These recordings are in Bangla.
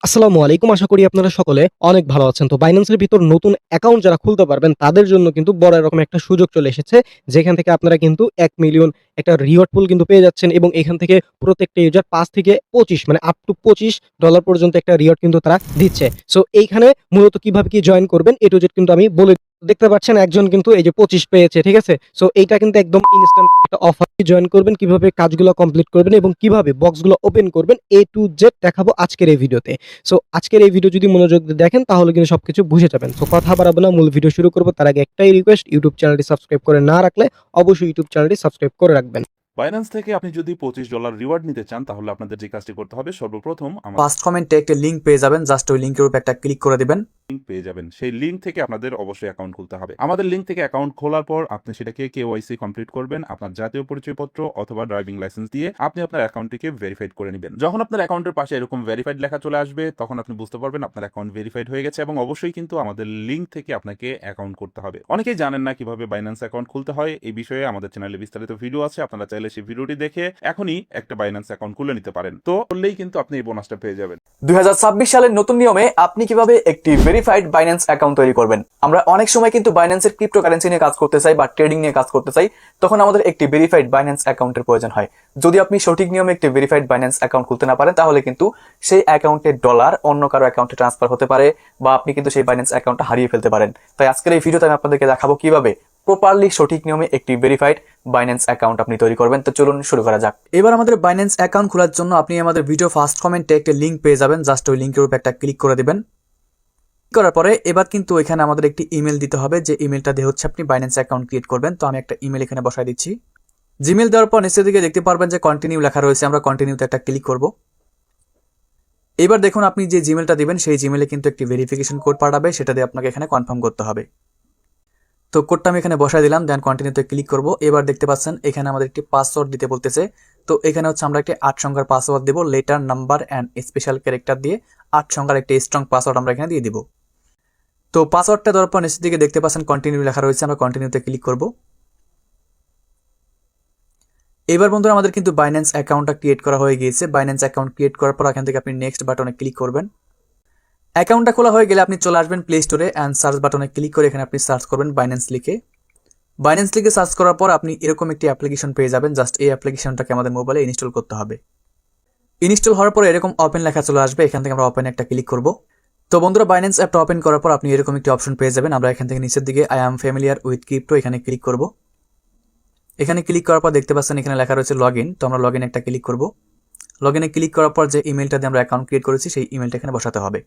আসসালামু আলাইকুম। আশা করি আপনারা সকলে অনেক ভালো আছেন। তো বাইন্যান্সের ভিতর নতুন অ্যাকাউন্ট যারা খুলতে পারবেন তাদের জন্য কিন্তু বড় এরকম একটা সুযোগ চলে এসেছে। যেখান থেকে আপনারা কিন্তু ১ মিলিয়ন একটা রিওয়ার্ড পুল কিন্তু পেয়ে যাচ্ছেন এবং এখান থেকে প্রত্যেকটা ইউজার ৫ থেকে ২৫ মানে আপ টু $২৫ পর্যন্ত একটা রিওয়ার্ড কিন্তু তারা দিচ্ছে। সো এইখানে মূলত কিভাবে কি জয়েন করবেন A to Z কিন্তু আমি বলে দেখতে পাচ্ছেন একজন কিন্তু এই যে ২৫ পেয়েছে, ঠিক আছে? সো এইটা কিন্তু একদম ইনস্ট্যান্ট একটা অফার। জয়েন করবেন, কিভাবে কাজগুলো কমপ্লিট করবেন এবং কিভাবে বক্সগুলো ওপেন করবেন A to Z দেখাবো আজকের এই ভিডিওতে। সো আজকের এই ভিডিও যদি মনোযোগ দিয়ে দেখেন তাহলে কিন্তু সবকিছু বুঝে যাবেন। সো কথা বাড়াবো না, মূল ভিডিও শুরু করব। তার আগে একটাই রিকোয়েস্ট, ইউটিউব চ্যানেলটি সাবস্ক্রাইব করে না রাখলে অবশ্যই ইউটিউব চ্যানেলটি সাবস্ক্রাইব করে রাখবেন। বাইন্যান্স থেকে আপনি যদি $25 রিওয়ার্ড নিতে চান তাহলে আপনাদের যে কাজটি করতে হবে, সর্বপ্রথম আমার ফার্স্ট কমেন্টে একটা লিংক পেয়ে যাবেন, জাস্ট ওই লিংকের উপর একটা ক্লিক করে দিবেন। লিংক পেয়ে যাবেন। সেই লিংক থেকে আপনাদের অবশ্যই অ্যাকাউন্ট খুলতে হবে। আমাদের লিংক থেকে অ্যাকাউন্ট খোলার পর আপনি সেটাকে কেওয়াইসি কমপ্লিট করবেন। আপনার জাতীয় পরিচয়পত্র অথবা ড্রাইভিং লাইসেন্স দিয়ে আপনি আপনার অ্যাকাউন্টটিকে ভেরিফাইড করে নেবেন। যখন আপনার অ্যাকাউন্টের পাশে এরকম ভেরিফাইড লেখা চলে আসবে তখন আপনি বুঝতে পারবেন আপনার অ্যাকাউন্ট ভেরিফাইড হয়ে গেছে এবং অবশ্যই কিন্তু আমাদের লিংক থেকে আপনাকে অ্যাকাউন্ট করতে হবে। অনেকেই জানেন না কিভাবে বাইন্যান্স অ্যাকাউন্ট খুলতে হয়। এই বিষয়ে আমাদের চ্যানেলে বিস্তারিত ভিডিও আছে, আপনারা চাইলে সেই ভিডিওটি দেখে এখনই একটা বাইন্যান্স অ্যাকাউন্ট খুলে নিতে পারেন। তো করলেই কিন্তু আপনি এই বোনাসটা পেয়ে যাবেন। 2026 সালের নতুন নিয়মে আপনি কিভাবে একটি ভেরিফাইড বাইন্যান্স অ্যাকাউন্ট তৈরি করবেন। আমরা অনেক সময় কিন্তু বাইন্যান্সের ক্রিপ্টোকারেন্সি নিয়ে কাজ করতে চাই বা ট্রেডিং নিয়ে কাজ করতে চাই, তখন আমাদের একটি ভেরিফাইড বাইন্যান্স অ্যাকাউন্টের প্রয়োজন হয়। যদি আপনি সঠিক নিয়মে একটি ভেরিফাইড বাইন্যান্স অ্যাকাউন্ট খুলতে না পারেন তাহলে কিন্তু সেই অ্যাকাউন্টের ডলার অন্য কারো অ্যাকাউন্টে ট্রান্সফার হতে পারে বা আপনি কিন্তু সেই বাইন্যান্স অ্যাকাউন্টটা হারিয়ে ফেলতে পারেন। তাই আজকের এই ভিডিওতে আমি আপনাদেরকে দেখাবো কিভাবে প্রপারলি সঠিক নিয়মে একটি ভেরিফাইড বাইন্যান্স অ্যাকাউন্ট আপনি তৈরি করবেন। তো চলুন শুরু করা যাক। এবার আমাদের বাইন্যান্স অ্যাকাউন্ট খোলার জন্য আপনি আমাদের ভিডিও ফার্স্ট কমেন্টে একটা লিংক পেয়ে যাবেন, জাস্ট ওই লিংকের উপর একটা ক্লিক করে দিবেন। করার পরে এবার কিন্তু এখানে আমাদের একটি ইমেল দিতে হবে, যে ইমেলটা দিয়ে হচ্ছে আপনি বাইন্যান্স অ্যাকাউন্ট ক্রিয়েট করবেন। তো আমি একটা ইমেল এখানে বসাই দিচ্ছি। জিমেল দেওয়ার পর নিচের দিকে দেখতে পারবেন যে কন্টিনিউ লেখা রয়েছে, আমরা কন্টিনিউতে একটা ক্লিক করব। এবার দেখুন আপনি যে জিমেলটা দিবেন সেই জিমেলে কিন্তু একটি ভেরিফিকেশন কোড পাঠাবে, সেটা দিয়ে আপনাকে এখানে কনফার্ম করতে হবে। তো কোডটা আমি এখানে বসাই দিলাম, দেন কন্টিনিউতে ক্লিক করব। এবার দেখতে পাচ্ছেন এখানে আমাদের একটি পাসওয়ার্ড দিতে বলতেছে। তো এখানে হচ্ছে আমরা একটি 8 সংখ্যার পাসওয়ার্ড দেব, letter number and special character দিয়ে 8 সংখ্যার একটি স্ট্রং পাসওয়ার্ড আমরা এখানে দিয়ে দিব। তো পাসওয়ার্ডটা দেওয়ার পর নিচের দিকে দেখতে পাচ্ছেন কন্টিনিউ লেখা রয়েছে, আমরা কন্টিনিউতে ক্লিক করব। এবার বন্ধুরা আমাদের কিন্তু বাইন্যান্স অ্যাকাউন্টটা ক্রিয়েট করা হয়ে গিয়েছে। বাইন্যান্স অ্যাকাউন্ট ক্রিয়েট করার পর এখান থেকে আপনি নেক্সট বাটনে ক্লিক করবেন। অ্যাকাউন্টটা খোলা হয়ে গেলে আপনি চলে আসবেন প্লে স্টোরে অ্যান্ড সার্চ বাটনে ক্লিক করে এখানে আপনি সার্চ করবেন বাইন্যান্স লিখে। বাইন্যান্স লিখে সার্চ করার পর আপনি এরকম একটি অ্যাপ্লিকেশন পেয়ে যাবেন। জাস্ট এই অ্যাপ্লিকেশনটাকে আমাদের মোবাইলে ইনস্টল করতে হবে। ইনস্টল হওয়ার পরে এরকম ওপেন লেখা চলে আসবে, এখান থেকে আমরা ওপেন একটা ক্লিক করব। তো বন্ধুরা বাইন্যান্স অ্যাপটা ওপেন করার পর আপনি এরকম একটি অপশন পেয়ে যাবেন। আমরা এখান থেকে নিচের দিকে I am familiar with crypto এখানে ক্লিক করব। এখানে ক্লিক করার পর দেখতে পাচ্ছেন এখানে লেখা রয়েছে লগ ইন। তো আমরা লগ ইনে একটা ক্লিক করব। লগ ইনে ক্লিক করার পর যে ইমেলটা দিয়ে আমরা অ্যাকাউন্ট ক্রিয়েট করেছি সেই ইমেলটা এখানে বসাতে হবে।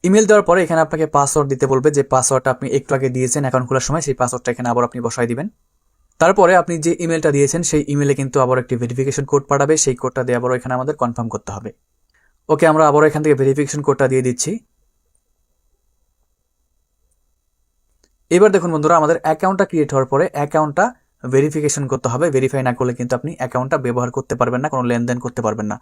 ইমেল দেওয়ার পরে এখানে আপনাকে পাসওয়ার্ড দিতে বলবে, যে পাসওয়ার্ডটা আপনি একটু আগে দিয়েছেন অ্যাকাউন্ট খোলার সময়, সেই পাসওয়ার্ডটা এখানে আবার আপনি বসাই দিবেন। তারপরে আপনি যে ইমেলটা দিয়েছেন সেই ইমেলে কিন্তু আবার একটি ভেরিফিকেশন কোড পাঠাবে, সেই কোডটা দিয়ে আবার এখানে আমাদের কনফার্ম করতে হবে। ওকে, আমরা আবার এখান থেকে ভেরিফিকেশন কোডটা দিয়ে দিচ্ছি। এবার দেখুন বন্ধুরা আমাদের অ্যাকাউন্টটা ক্রিয়েট হওয়ার পরে অ্যাকাউন্টটা ভেরিফিকেশন করতে হবে। ভেরিফাই না করলে কিন্তু আপনি অ্যাকাউন্টটা ব্যবহার করতে পারবেন না, কোনো লেনদেন করতে পারবেন না।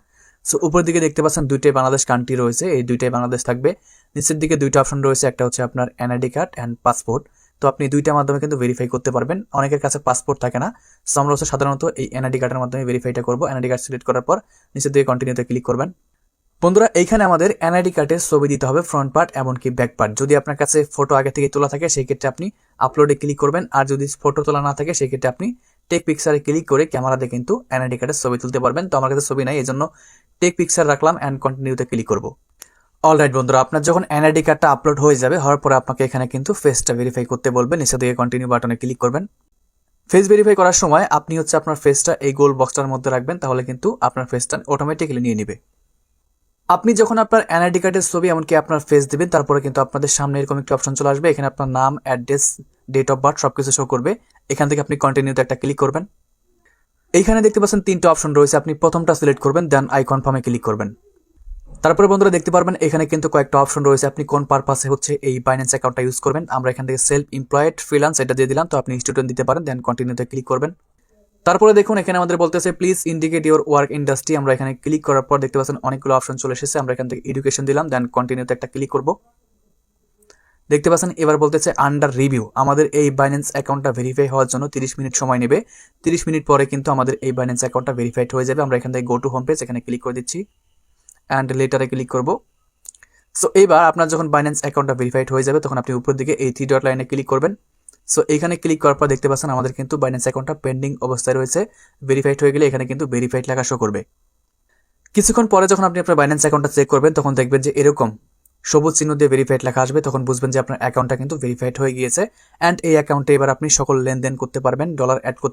সো উপরের দিকে দেখতে পাচ্ছেন দুইটাই বাংলাদেশ কান্ট্রি রয়েছে, এই দুইটাই বাংলাদেশ থাকবে। নিচের দিকে দুইটা অপশন রয়েছে, একটা হচ্ছে আপনার এনআইডি কার্ড অ্যান্ড পাসপোর্ট। তো আপনি দুইটার মাধ্যমে কিন্তু ভেরিফাই করতে পারবেন। অনেকের কাছে পাসপোর্ট থাকে না, সো আমরা হচ্ছে সাধারণত এই এনআইডি কার্ডের মাধ্যমে ভেরিফাইটা করবো। এনআইডি কার্ড সিলেক্ট করার পর নিচের দিকে কন্টিনিউতে ক্লিক করবেন। বন্ধুরা এইখানে আমাদের এনআইডি কার্ডের ছবি দিতে হবে, ফ্রন্ট পার্ট এমনকি ব্যাক পার্ট। যদি আপনার কাছে ফটো আগে থেকে তোলা থাকে সেই ক্ষেত্রে আপনি আপলোডে ক্লিক করবেন, আর যদি ফটো তোলা না থাকে সেই ক্ষেত্রে আপনি টেক পিকচারে ক্লিক করে ক্যামেরাতে কিন্তু এনআইডি কার্ডের ছবি তুলতে পারবেন। তো আমার কাছে ছবি নাই, এই জন্য টেক পিকচার রাখলাম অ্যান্ড কন্টিনিউতে ক্লিক করব। অলরাইট বন্ধুরা, আপনার যখন এনআইডি কার্ডটা আপলোড হয়ে যাবে, হওয়ার পরে আপনাকে এখানে কিন্তু ফেসটা ভেরিফাই করতে বলবেন। নিচে দিকে কন্টিনিউ বাটনে ক্লিক করবেন। ফেস ভেরিফাই করার সময় আপনি হচ্ছে আপনার ফেসটা এই গোল বক্সটার মধ্যে রাখবেন, তাহলে কিন্তু আপনার ফেসটা অটোমেটিক্যালি নিয়ে নেবে। আপনি যখন আপনার এনআইডি কার্ডের ছবি এমনকি আপনার ফেস দিবেন, তারপরে কিন্তু আপনাদের সামনে এরকম একটি অপশন চলে আসবে। এখানে আপনার নাম, অ্যাড্রেস, ডেট অফ বার্থ সবকিছু শো করবে। এখান থেকে আপনি কন্টিনিউতে একটা ক্লিক করবেন। এইখানে দেখতে পাচ্ছেন তিনটা অপশন রয়েছে, আপনি প্রথমটা সিলেক্ট করবেন, দেন আই কনফার্মে ক্লিক করবেন। তারপরে বন্ধুরা দেখতে পারবেন এখানে কিন্তু কয়েকটা অপশন রয়েছে, আপনি কোন পারপাসে হচ্ছে এই বাইন্যান্স অ্যাকাউন্টটা ইউজ করবেন। আমরা এখান থেকে সেলফ এমপ্লয়েড, ফ্রিল্যান্স এটা দিয়ে দিলাম, তো আপনি স্টুডেন্ট দিতে পারেন, দেন কন্টিনিউতে ক্লিক করবেন। তারপরে দেখুন এখানে আমাদের বলতেছে please indicate your work industry. আমরা এখানে ক্লিক করার পর দেখতে পাচ্ছেন অনেকগুলো অপশন চলে এসেছে। আমরা এখান থেকে এডুকেশন দিলাম, দেন কন্টিনিউতে একটা ক্লিক করব। দেখতে পাচ্ছেন এবার বলতেছে আন্ডার রিভিউ। আমাদের এই বাইন্যান্স অ্যাকাউন্টটা ভেরিফাই হওয়ার জন্য 30 মিনিট সময় নেবে। 30 মিনিট পরে কিন্তু আমাদের এই বাইন্যান্স অ্যাকাউন্টটা ভেরিফাইড হয়ে যাবে। আমরা এখান থেকে গো টু হোম পেজ এখানে ক্লিক করে দিচ্ছি অ্যান্ড লেটারে ক্লিক করব। সো এইবার আপনার যখন বাইন্যান্স অ্যাকাউন্টটা ভেরিফাইড হয়ে যাবে তখন আপনি উপরের দিকে এই 3 ডট লাইনে ক্লিক করবেন। সো এখানে ক্লিক করার পর দেখতে পাচ্ছেন আমাদের কিন্তু বাইন্যান্স অ্যাকাউন্টটা পেন্ডিং অবস্থায় রয়েছে। ভেরিফাইড হয়ে গেলে এখানে কিন্তু ভেরিফাইড লেখা শো করবে। কিছুক্ষণ পরে যখন আপনি আপনার বাইন্যান্স অ্যাকাউন্টটা চেক করবেন তখন দেখবেন যে এরকম সবুজ চিহ্ন দিয়ে ভেরিফাইড লেখা আসবে, তখন বুঝবেন যে আপনার অ্যাকাউন্টটা কিন্তু ভেরিফাইড হয়ে গিয়েছে। অ্যান্ড এই অ্যাকাউন্টে এবার আপনি সকল লেনদেন করতে পারবেন, ডলার অ্যাড করতে